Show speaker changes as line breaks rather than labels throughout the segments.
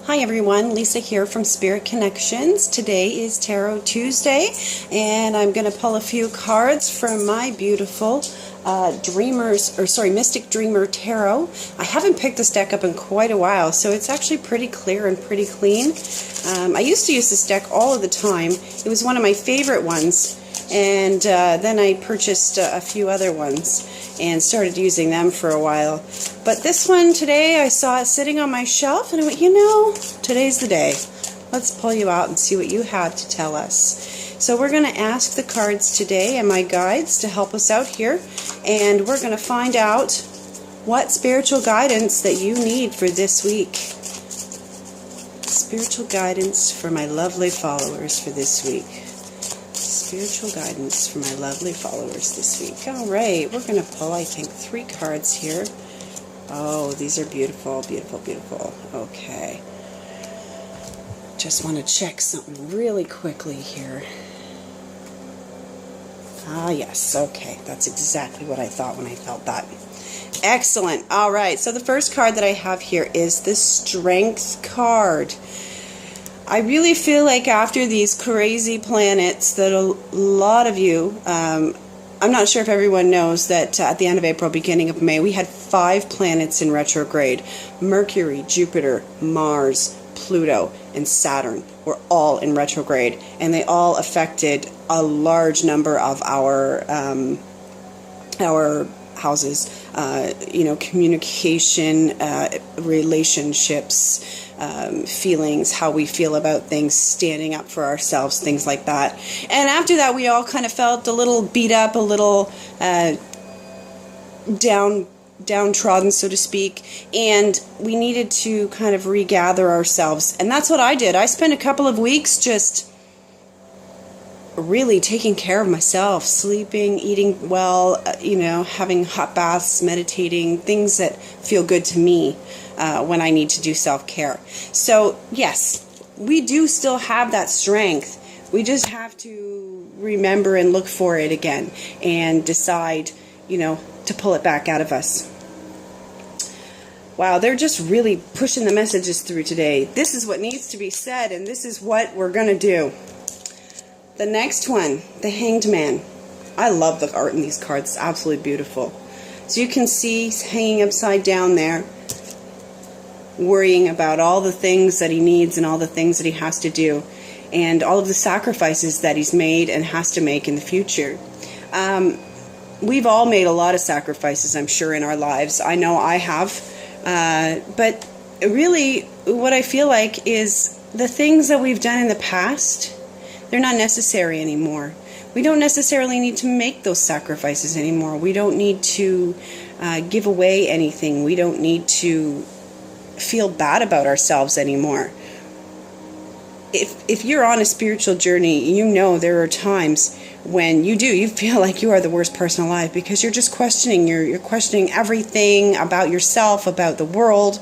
Hi everyone, Lisa here from Spirit Connections. Today is Tarot Tuesday and I'm going to pull a few cards from my beautiful Mystic Dreamer Tarot. I haven't picked this deck up in quite a while, so it's actually pretty clear and pretty clean. I used to use this deck all of the time. It was one of my favorite ones, and then I purchased a few other ones and started using them for a while. But this one today, I saw it sitting on my shelf and I went, you know, today's the day. Let's pull you out and see what you have to tell us. So we're going to ask the cards today and my guides to help us out here, and we're going to find out what spiritual guidance that you need for this week. Spiritual guidance for my lovely followers for this week. Spiritual guidance for my lovely followers this week. Alright, we're going to pull, I think, 3 cards here. Oh, these are beautiful, beautiful, beautiful. Okay. Just want to check something really quickly here. Ah, yes. Okay, that's exactly what I thought when I felt that. Excellent. Alright, so the first card that I have here is the Strength card. I really feel like after these crazy planets that a lot of you, I'm not sure if everyone knows that at the end of April, beginning of May, we had 5 planets in retrograde. Mercury, Jupiter, Mars, Pluto, and Saturn were all in retrograde, and they all affected a large number of our houses, communication, relationships, feelings, how we feel about things, standing up for ourselves, things like that. And after that, we all kind of felt a little beat up, a little downtrodden, so to speak, and we needed to kind of regather ourselves. And that's what I did. I spent a couple of weeks just really taking care of myself, sleeping, eating well, having hot baths, meditating, things that feel good to me when I need to do self-care. So yes, we do still have that strength. We just have to remember and look for it again and decide, to pull it back out of us. Wow, they're just really pushing the messages through today. This is what needs to be said, and this is what we're going to do. The next one, the Hanged Man. I love the art in these cards. It's absolutely beautiful. So you can see he's hanging upside down there, worrying about all the things that he needs and all the things that he has to do, and all of the sacrifices that he's made and has to make in the future. We've all made a lot of sacrifices, I'm sure, in our lives. I know I have. But really, what I feel like is the things that we've done in the past, they're not necessary anymore. We don't necessarily need to make those sacrifices anymore. We don't need to give away anything. We don't need to feel bad about ourselves anymore. If you're on a spiritual journey, you know there are times when you feel like you are the worst person alive, because you're just questioning. You're questioning everything about yourself, about the world,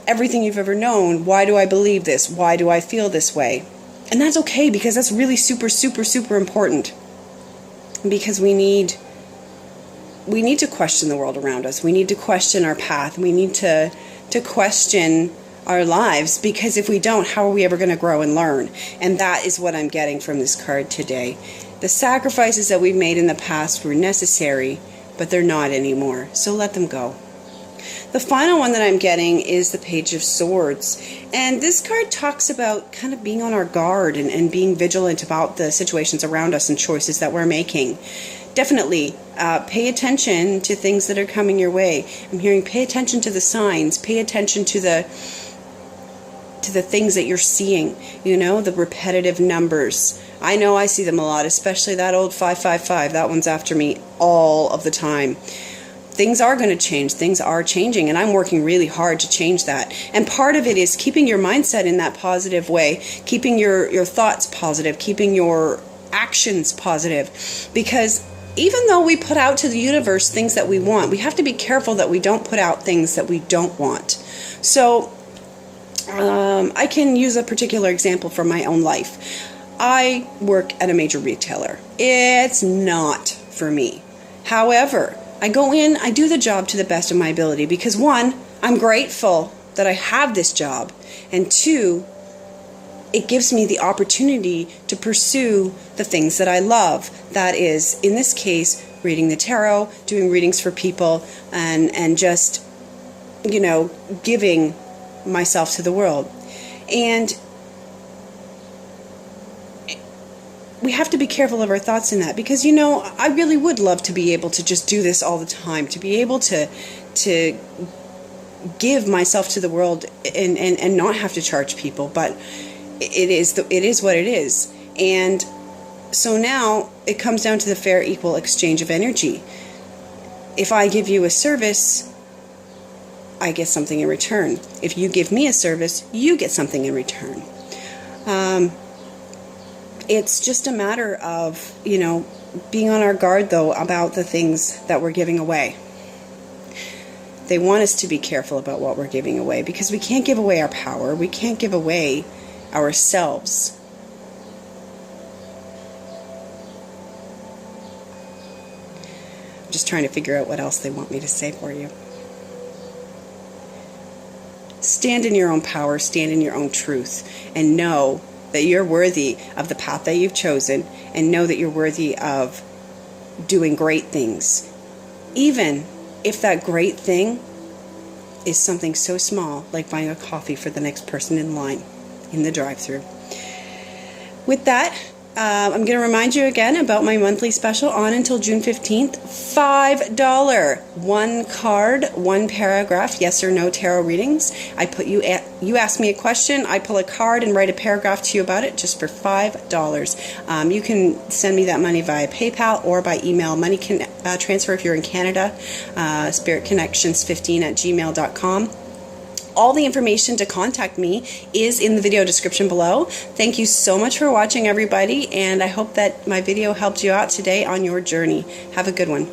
everything you've ever known. Why do I believe this? Why do I feel this way? And that's okay, because that's really super, super, super important. Because we need to question the world around us. We need to question our path. We need to question our lives, because if we don't, how are we ever going to grow and learn? And that is what I'm getting from this card today. The sacrifices that we've made in the past were necessary, but they're not anymore. So let them go. The final one that I'm getting is the Page of Swords. And this card talks about kind of being on our guard and being vigilant about the situations around us and choices that we're making. Definitely pay attention to things that are coming your way. I'm hearing pay attention to the signs, pay attention to the things that you're seeing, the repetitive numbers. I know I see them a lot, especially that old 555. That one's after me all of the time. Things are going to change. Things are changing, and I'm working really hard to change that. And part of it is keeping your mindset in that positive way, keeping your thoughts positive, keeping your actions positive. Because even though we put out to the universe things that we want, we have to be careful that we don't put out things that we don't want. So I can use a particular example from my own life. I work at a major retailer. It's not for me. However, I go in, I do the job to the best of my ability because, one, I'm grateful that I have this job, and 2, it gives me the opportunity to pursue the things that I love. That is, in this case, reading the tarot, doing readings for people, and just, giving myself to the world. And we have to be careful of our thoughts in that, because, I really would love to be able to just do this all the time, to be able to give myself to the world and not have to charge people, but it is what it is. And so now it comes down to the fair, equal exchange of energy. If I give you a service, I get something in return. If you give me a service, you get something in return. It's just a matter of, being on our guard, though, about the things that we're giving away. They want us to be careful about what we're giving away, because we can't give away our power. We can't give away ourselves. I'm just trying to figure out what else they want me to say for you. Stand in your own power, stand in your own truth, and know that you're worthy of the path that you've chosen, and know that you're worthy of doing great things. Even if that great thing is something so small, like buying a coffee for the next person in line in the drive-thru. With that, I'm going to remind you again about my monthly special on until June 15th. $5, 1 card, 1 paragraph, yes or no tarot readings. You ask me a question, I pull a card and write a paragraph to you about it, just for $5. You can send me that money via PayPal or by email. Money can transfer if you're in Canada, spiritconnections15@gmail.com. All the information to contact me is in the video description below. Thank you so much for watching, everybody, and I hope that my video helped you out today on your journey. Have a good one.